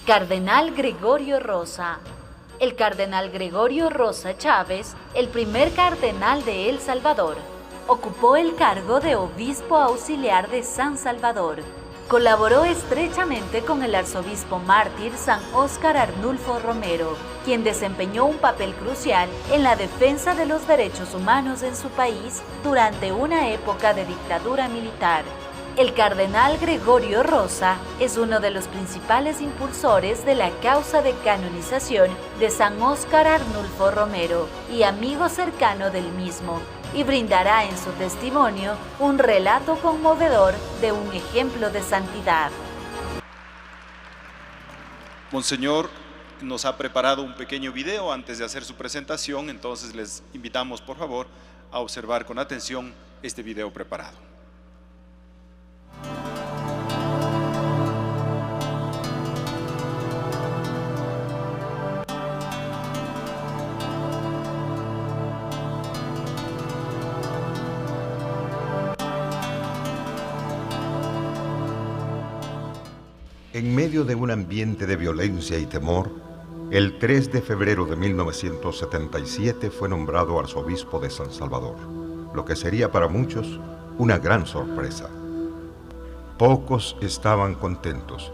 Cardenal Gregorio Rosa. El cardenal Gregorio Rosa Chávez, el primer cardenal de El Salvador, ocupó el cargo de obispo auxiliar de San Salvador. Colaboró estrechamente con el arzobispo mártir San Óscar Arnulfo Romero, quien desempeñó un papel crucial en la defensa de los derechos humanos en su país durante una época de dictadura militar. El cardenal Gregorio Rosa es uno de los principales impulsores de la causa de canonización de San Óscar Arnulfo Romero y amigo cercano del mismo, y brindará en su testimonio un relato conmovedor de un ejemplo de santidad. Monseñor nos ha preparado un pequeño video antes de hacer su presentación, entonces les invitamos por favor a observar con atención este video preparado. En medio de un ambiente de violencia y temor, el 3 de febrero de 1977 fue nombrado arzobispo de San Salvador, lo que sería para muchos una gran sorpresa. Pocos estaban contentos,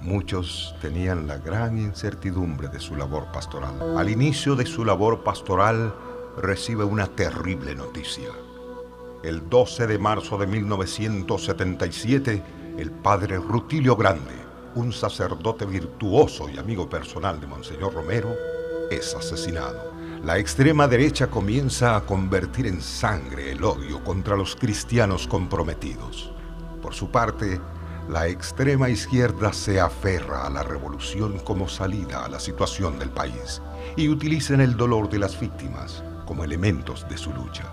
muchos tenían la gran incertidumbre de su labor pastoral. Al inicio de su labor pastoral recibe una terrible noticia. El 12 de marzo de 1977, el padre Rutilio Grande, un sacerdote virtuoso y amigo personal de Monseñor Romero, es asesinado. La extrema derecha comienza a convertir en sangre el odio contra los cristianos comprometidos. Por su parte, la extrema izquierda se aferra a la revolución como salida a la situación del país y utilizan el dolor de las víctimas como elementos de su lucha.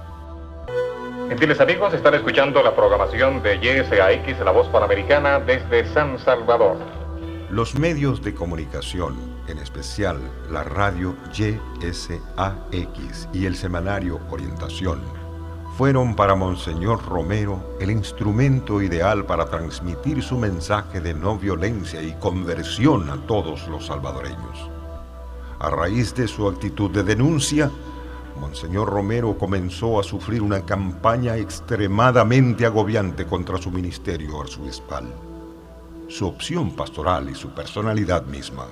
Gentiles amigos, están escuchando la programación de YSAX, la voz panamericana, desde San Salvador. Los medios de comunicación, en especial la radio YSAX y el semanario Orientación, fueron para Monseñor Romero el instrumento ideal para transmitir su mensaje de no violencia y conversión a todos los salvadoreños. A raíz de su actitud de denuncia, Monseñor Romero comenzó a sufrir una campaña extremadamente agobiante contra su ministerio arzobispal, su opción pastoral y su personalidad misma.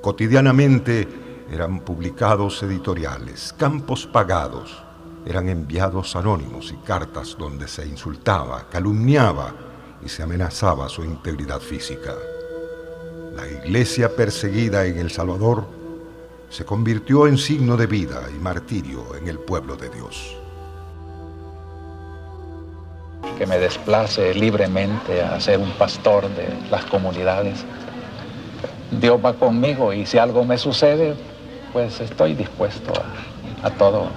Cotidianamente eran publicados editoriales, campos pagados, eran enviados anónimos y cartas donde se insultaba, calumniaba y se amenazaba su integridad física. La iglesia perseguida en El Salvador se convirtió en signo de vida y martirio en el pueblo de Dios. Que me desplace libremente a ser un pastor de las comunidades. Dios va conmigo y si algo me sucede, pues estoy dispuesto a todo.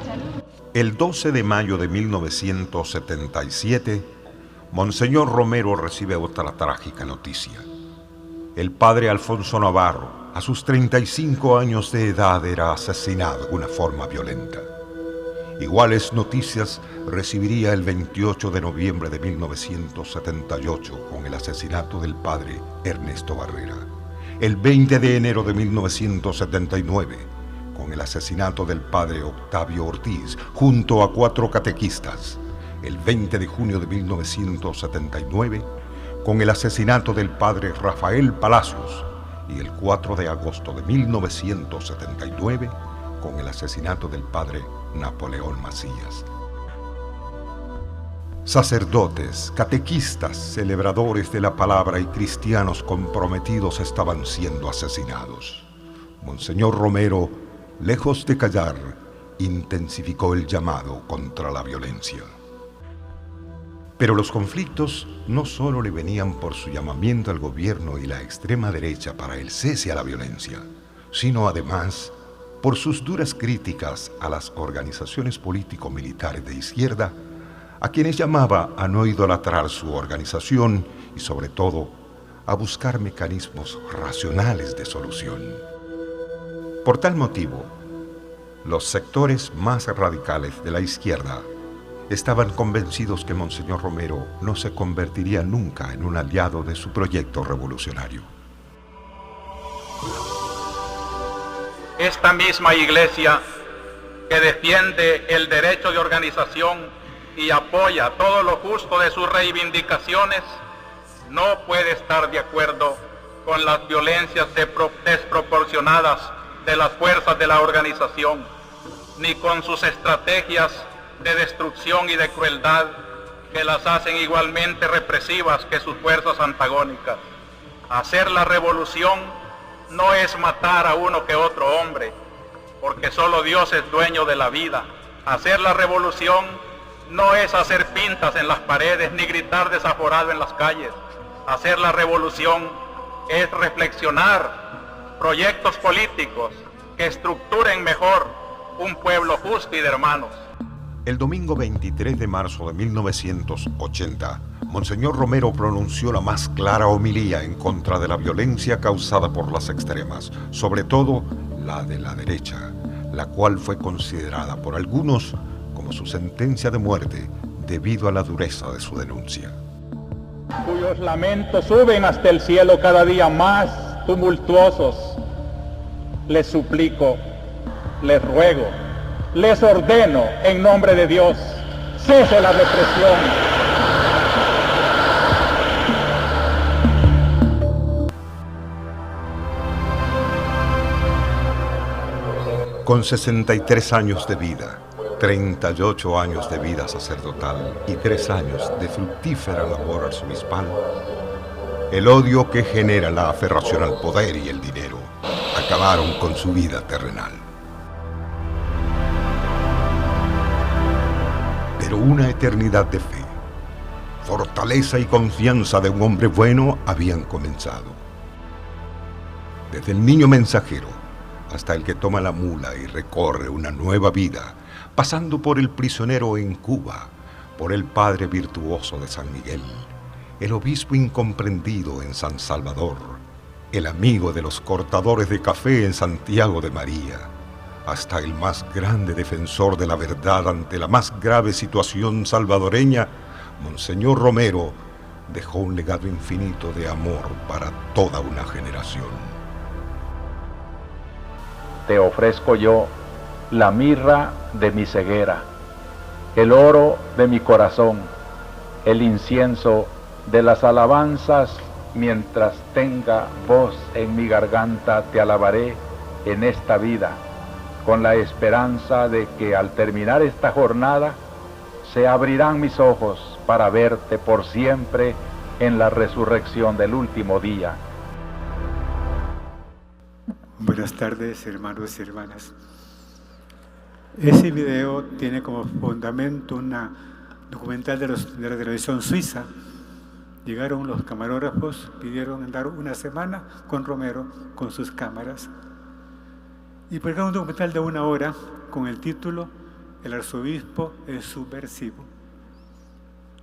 El 12 de mayo de 1977, Monseñor Romero recibe otra trágica noticia. El padre Alfonso Navarro, a sus 35 años de edad, era asesinado de una forma violenta. Iguales noticias recibiría el 28 de noviembre de 1978 con el asesinato del padre Ernesto Barrera. El 20 de enero de 1979 con el asesinato del padre Octavio Ortiz junto a 4 catequistas. El 20 de junio de 1979 con el asesinato del padre Rafael Palacios y el 4 de agosto de 1979 con el asesinato del padre Napoleón Macías. Sacerdotes, catequistas, celebradores de la palabra y cristianos comprometidos estaban siendo asesinados. Monseñor Romero, lejos de callar, intensificó el llamado contra la violencia. Pero los conflictos no solo le venían por su llamamiento al gobierno y la extrema derecha para el cese a la violencia, sino además por sus duras críticas a las organizaciones político-militares de izquierda, a quienes llamaba a no idolatrar su organización y sobre todo a buscar mecanismos racionales de solución. Por tal motivo, los sectores más radicales de la izquierda estaban convencidos que Monseñor Romero no se convertiría nunca en un aliado de su proyecto revolucionario. esta misma iglesia que defiende el derecho de organización y apoya todo lo justo de sus reivindicaciones, no puede estar de acuerdo con las violencias desproporcionadas de las fuerzas de la organización, ni con sus estrategias de destrucción y de crueldad que las hacen igualmente represivas que sus fuerzas antagónicas. Hacer la revolución no es matar a uno que otro hombre, porque solo Dios es dueño de la vida. Hacer la revolución no es hacer pintas en las paredes ni gritar desaforado en las calles. Hacer la revolución es reflexionar proyectos políticos que estructuren mejor un pueblo justo y de hermanos. El domingo 23 de marzo de 1980, Monseñor Romero pronunció la más clara homilía en contra de la violencia causada por las extremas, sobre todo la de la derecha, la cual fue considerada por algunos como su sentencia de muerte debido a la dureza de su denuncia. Cuyos lamentos suben hasta el cielo cada día más tumultuosos. Les suplico, les ruego, les ordeno en nombre de Dios, cese la represión. Con 63 años de vida, 38 años de vida sacerdotal y 3 años de fructífera labor arzobispal, el odio que genera la aferración al poder y el dinero acabaron con su vida terrenal. Pero una eternidad de fe, fortaleza y confianza de un hombre bueno habían comenzado. Desde el niño mensajero hasta el que toma la mula y recorre una nueva vida, pasando por el prisionero en Cuba, por el padre virtuoso de San Miguel, el obispo incomprendido en San Salvador, el amigo de los cortadores de café en Santiago de María, hasta el más grande defensor de la verdad ante la más grave situación salvadoreña, Monseñor Romero dejó un legado infinito de amor para toda una generación. Te ofrezco yo la mirra de mi ceguera, el oro de mi corazón, el incienso de las alabanzas. Mientras tenga voz en mi garganta, te alabaré en esta vida, con la esperanza de que al terminar esta jornada se abrirán mis ojos para verte por siempre en la resurrección del último día. Buenas tardes, hermanos y hermanas. Ese video tiene como fundamento una documental de la televisión suiza. Llegaron los camarógrafos, pidieron andar una semana con Romero con sus cámaras y publicaron un documental de 1 hora con el título El arzobispo es subversivo.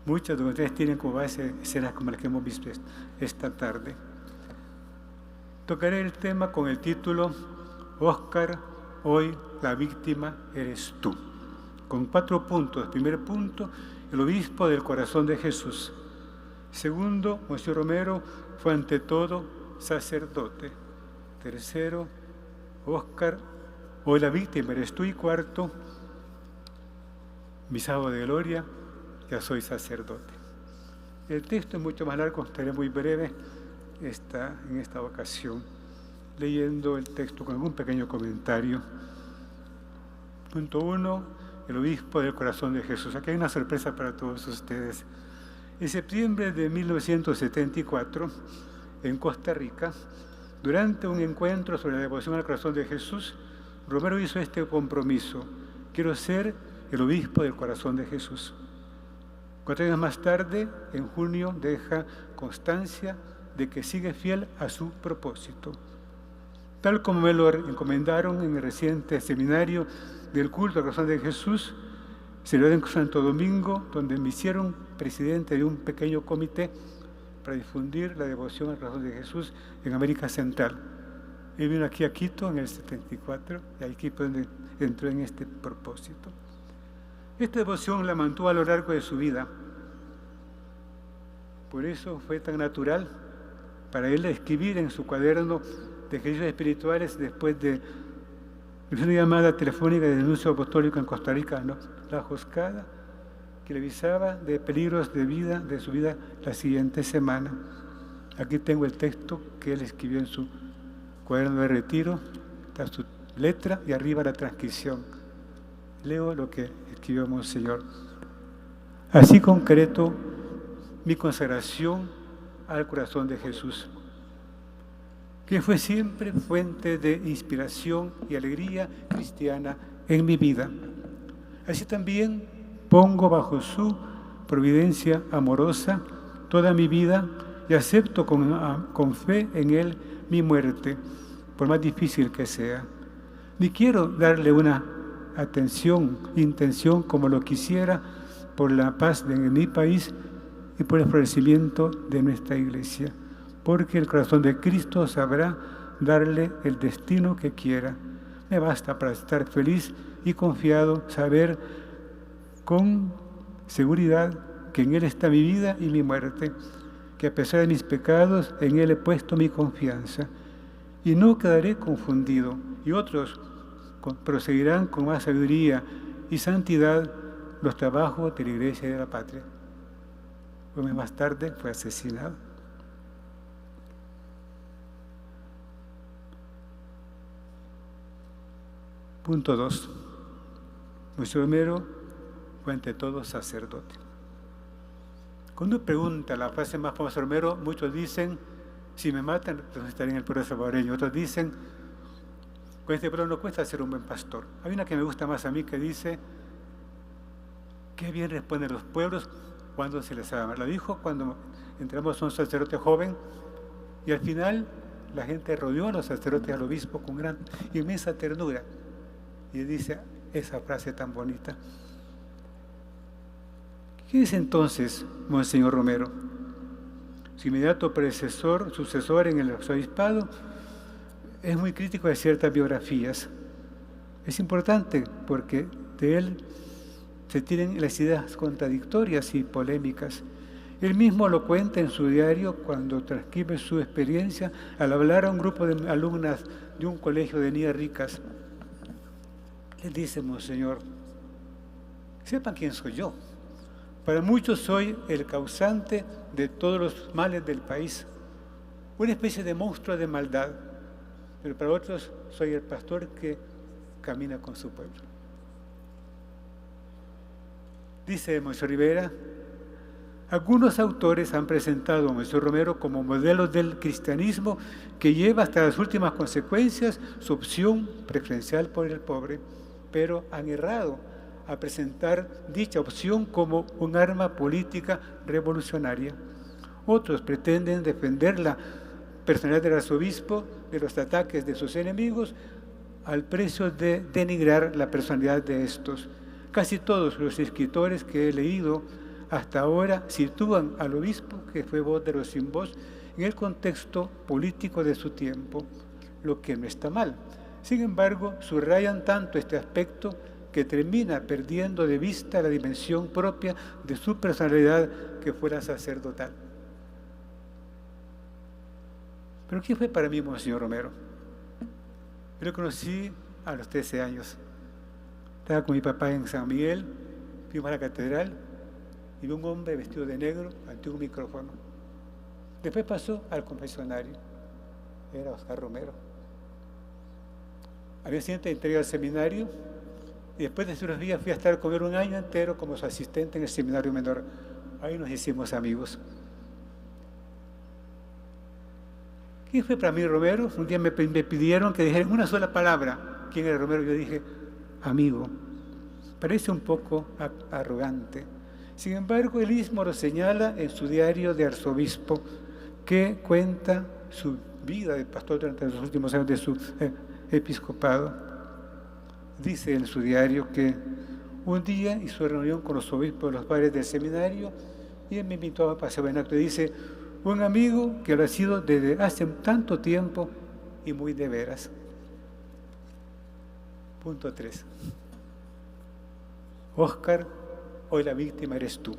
Muchos documentales tienen como base escenas como las que hemos visto esta tarde. Tocaré el tema con el título Óscar, hoy la víctima eres tú, con 4 puntos. Primer punto, el obispo del corazón de Jesús. Segundo, Monseñor Romero fue ante todo sacerdote. Tercero, Óscar, hoy la víctima eres tú. Y cuarto, mi sábado de gloria, ya soy sacerdote. El texto es mucho más largo, estaré muy breve en esta ocasión, leyendo el texto con algún pequeño comentario. Punto 1, el obispo del corazón de Jesús. Aquí hay una sorpresa para todos ustedes. En septiembre de 1974, en Costa Rica, durante un encuentro sobre la devoción al corazón de Jesús, Romero hizo este compromiso: quiero ser el obispo del corazón de Jesús. 4 años más tarde, en junio, deja constancia de que sigue fiel a su propósito. Tal como me lo encomendaron en el reciente seminario del culto al corazón de Jesús, celebrado en Santo Domingo, donde me hicieron presidente de un pequeño comité para difundir la devoción al corazón de Jesús en América Central. Él vino aquí a Quito en el 74, y aquí fue donde entró en este propósito. Esta devoción la mantuvo a lo largo de su vida. Por eso fue tan natural para él escribir en su cuaderno de ejercicios espirituales, después de Recibí una llamada telefónica de denuncio apostólico en Costa Rica, ¿no? La Joscada, que le avisaba de peligros de su vida la siguiente semana. Aquí tengo el texto que él escribió en su cuaderno de retiro, está su letra y arriba la transcripción. Leo lo que escribió Monseñor. Así concreto mi consagración al corazón de Jesús, que fue siempre fuente de inspiración y alegría cristiana en mi vida. Así también pongo bajo su providencia amorosa toda mi vida y acepto con fe en Él mi muerte, por más difícil que sea. Ni quiero darle una intención como lo quisiera por la paz de mi país y por el florecimiento de nuestra Iglesia, porque el corazón de Cristo sabrá darle el destino que quiera. Me basta para estar feliz y confiado, saber con seguridad que en Él está mi vida y mi muerte, que a pesar de mis pecados, en Él he puesto mi confianza, y no quedaré confundido, y otros proseguirán con más sabiduría y santidad los trabajos de la Iglesia y de la patria. Un mes más tarde fue asesinado. Punto 2. Monseñor Romero fue ante todo sacerdote. Cuando uno pregunta la frase más famosa de Romero, muchos dicen, si me matan, entonces estaré en el pueblo salvadoreño. Otros dicen, con este pueblo no cuesta ser un buen pastor. Hay una que me gusta más a mí que dice, qué bien responden los pueblos cuando se les ama. La dijo cuando entramos a un sacerdote joven y al final la gente rodeó a los sacerdotes y al obispo con gran, inmensa ternura. Y dice esa frase tan bonita. ¿Qué es entonces Monseñor Romero? Su inmediato sucesor en el arzobispado, es muy crítico de ciertas biografías. Es importante porque de él se tienen las ideas contradictorias y polémicas. Él mismo lo cuenta en su diario cuando transcribe su experiencia al hablar a un grupo de alumnas de un colegio de niñas ricas. Le dice, Monseñor, sepan quién soy yo. Para muchos soy el causante de todos los males del país, una especie de monstruo de maldad, pero para otros soy el pastor que camina con su pueblo. Dice Monseñor Rivera, algunos autores han presentado a Monseñor Romero como modelo del cristianismo que lleva hasta las últimas consecuencias su opción preferencial por el pobre, pero han errado a presentar dicha opción como un arma política revolucionaria. Otros pretenden defender la personalidad del arzobispo de los ataques de sus enemigos al precio de denigrar la personalidad de estos. Casi todos los escritores que he leído hasta ahora sitúan al obispo, que fue voz de los sin voz, en el contexto político de su tiempo, lo que no está mal. Sin embargo, subrayan tanto este aspecto que termina perdiendo de vista la dimensión propia de su personalidad, que fuera sacerdotal. ¿Pero qué fue para mí Monseñor Romero? Yo lo conocí a los 13 años. Estaba con mi papá en San Miguel, fuimos a la catedral y vi un hombre vestido de negro ante un micrófono. Después pasó al confesionario. Era Oscar Romero. Al día siguiente entré al seminario y después de esos días fui a estar con él un año entero como su asistente en el seminario menor. Ahí nos hicimos amigos. ¿Quién fue para mí Romero? Un día me pidieron que dijera una sola palabra. ¿Quién era Romero? Yo dije, amigo. Parece un poco arrogante. Sin embargo, él mismo lo señala en su diario de arzobispo, que cuenta su vida de pastor durante los últimos años de su episcopado. Dice en su diario que un día hizo reunión con los obispos de los padres del seminario y él me invitó a pasar un acto y dice, un amigo que lo ha sido desde hace tanto tiempo y muy de veras. Punto 3. Óscar, hoy la víctima eres tú.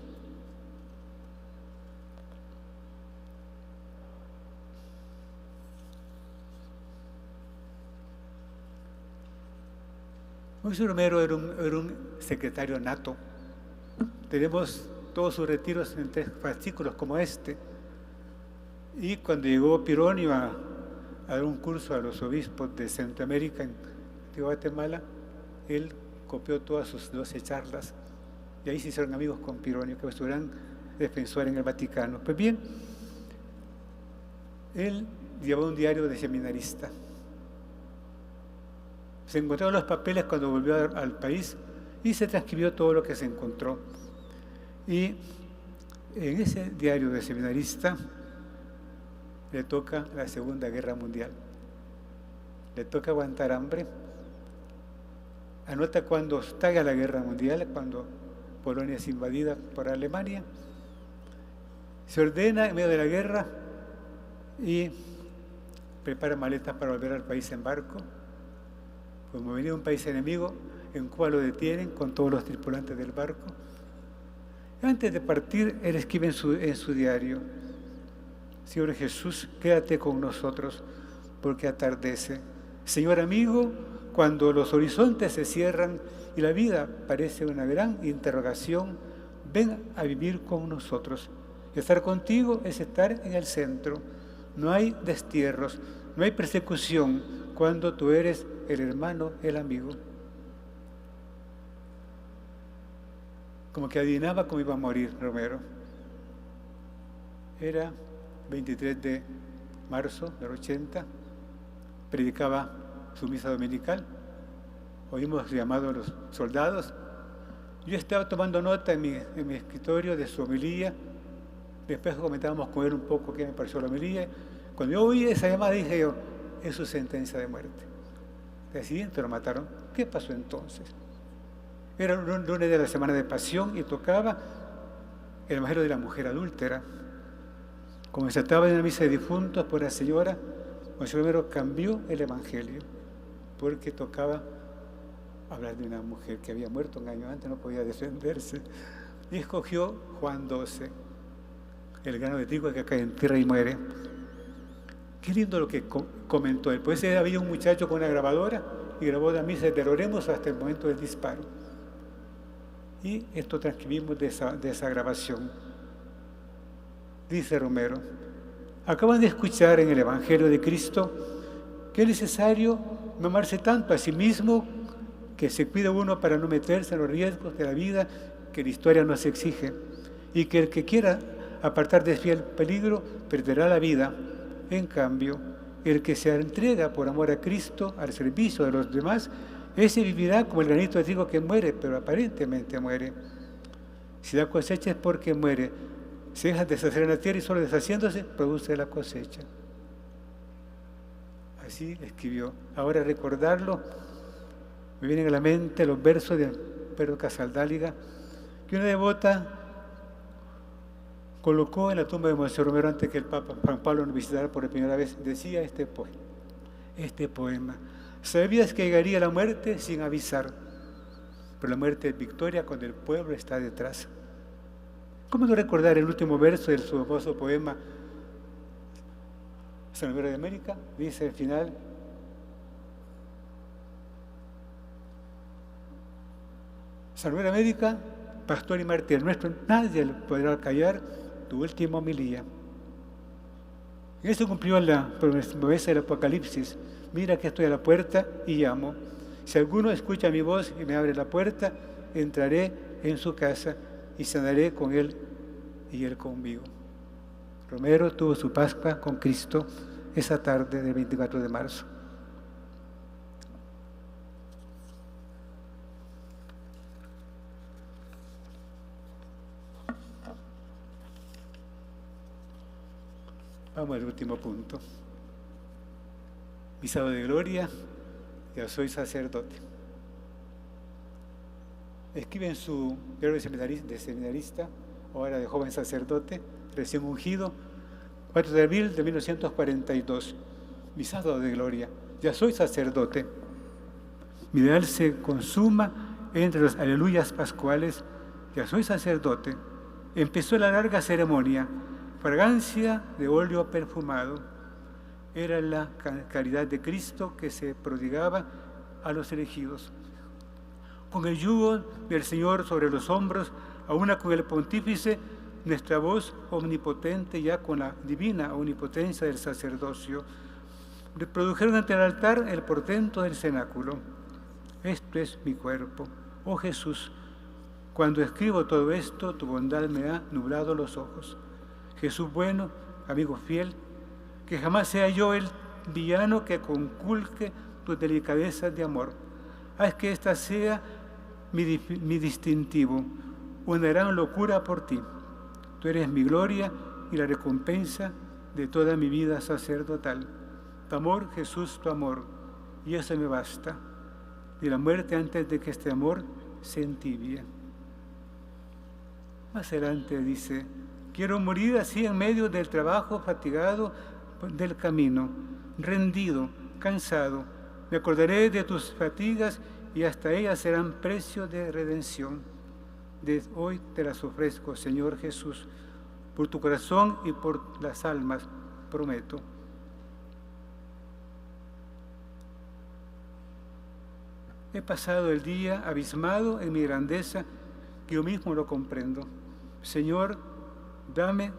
José Romero era un secretario nato. Tenemos todos sus retiros en 3 fascículos como este. Y cuando llegó Pironio a dar un curso a los obispos de Centroamérica en Guatemala, él copió todas sus 12 charlas y ahí se hicieron amigos con Pironio, que fue su gran defensor en el Vaticano. Pues bien, él llevó un diario de seminarista. Se encontraron los papeles cuando volvió al país y se transcribió todo lo que se encontró. Y en ese diario de seminarista le toca la Segunda Guerra Mundial. Le toca aguantar hambre. Anota cuando estalla la Guerra Mundial, cuando Polonia es invadida por Alemania. Se ordena en medio de la guerra y prepara maletas para volver al país en barco. Como venía un país enemigo, en Cuba lo detienen con todos los tripulantes del barco. Antes de partir, él escribe en su diario: Señor Jesús, quédate con nosotros porque atardece. Señor amigo, cuando los horizontes se cierran y la vida parece una gran interrogación, ven a vivir con nosotros. Estar contigo es estar en el centro. No hay destierros, no hay persecución cuando tú eres el hermano, el amigo. Como que adivinaba cómo iba a morir Romero. Era 23 de marzo del 80, predicaba su misa dominical. Oímos llamado a los soldados. Yo estaba tomando nota en mi escritorio de su homilía. Después comentábamos con él un poco qué me pareció la homilía. Cuando yo oí esa llamada dije yo, es su sentencia de muerte. El siguiente lo mataron. ¿Qué pasó entonces? Era un lunes de la semana de pasión y tocaba el Evangelio de la mujer adúltera. Como se trataba de una misa de difuntos por la señora, Monseñor Romero cambió el Evangelio porque tocaba hablar de una mujer que había muerto un año antes, no podía defenderse. Y escogió Juan 12, el grano de trigo que cae en tierra y muere. Qué lindo lo que comentó él. Pues había un muchacho con una grabadora y grabó la misa de oremos hasta el momento del disparo. Y esto transcribimos de esa grabación. Dice Romero: acaban de escuchar en el Evangelio de Cristo que es necesario no amarse tanto a sí mismo, que se cuida uno para no meterse en los riesgos de la vida que la historia nos exige, y que el que quiera apartar de sí el peligro perderá la vida. En cambio, el que se entrega por amor a Cristo al servicio de los demás, ese vivirá como el granito de trigo que muere, pero aparentemente muere. Si da cosecha es porque muere. Se deja deshacer en la tierra y solo deshaciéndose produce la cosecha. Así escribió. Ahora recordarlo, me vienen a la mente los versos de Pedro Casaldáliga, que una devota colocó en la tumba de Monseñor Romero antes que el Papa Juan Pablo nos visitara por primera vez. Decía este poema: sabías que llegaría la muerte sin avisar, pero la muerte es victoria cuando el pueblo está detrás. ¿Cómo no recordar el último verso de su famoso poema San Romero de América? Dice al final: San Romero de América, pastor y mártir nuestro, nadie le podrá callar tu última homilía. En esto cumplió la promesa del Apocalipsis: mira que estoy a la puerta y llamo. Si alguno escucha mi voz y me abre la puerta, entraré en su casa y cenaré con él y él conmigo. Romero tuvo su Pascua con Cristo esa tarde del 24 de marzo. Vamos al último punto. Mi sábado de gloria, ya soy sacerdote. Escribe en su diario de seminarista, ahora de joven sacerdote, recién ungido, 4 de abril de 1942. Mi sábado de gloria, ya soy sacerdote. Mi ideal se consuma entre los aleluyas pascuales, ya soy sacerdote. Empezó la larga ceremonia. Fragancia de óleo perfumado. Era la caridad de Cristo que se prodigaba a los elegidos. con el yugo del Señor sobre los hombros, a una con el pontífice, nuestra voz omnipotente ya con la divina omnipotencia del sacerdocio, reprodujeron ante el altar el portento del cenáculo. Esto es mi cuerpo. Oh Jesús, cuando escribo todo esto, tu bondad me ha nublado los ojos. Jesús bueno, amigo fiel, que jamás sea yo el villano que conculque tus delicadezas de amor. Haz que esta sea mi distintivo, una gran locura por ti. Tú eres mi gloria y la recompensa de toda mi vida sacerdotal. Tu amor, Jesús, tu amor, y eso me basta. Y la muerte antes de que este amor se entibie. Más adelante dice, quiero morir así en medio del trabajo fatigado del camino, rendido, cansado. Me acordaré de tus fatigas y hasta ellas serán precio de redención. Desde hoy te las ofrezco, Señor Jesús, por tu corazón y por las almas, prometo. He pasado el día abismado en mi grandeza, que yo mismo lo comprendo. Señor, dame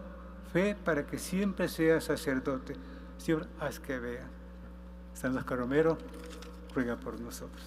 fe para que siempre sea sacerdote. Señor, haz que vea. San Oscar Romero, ruega por nosotros.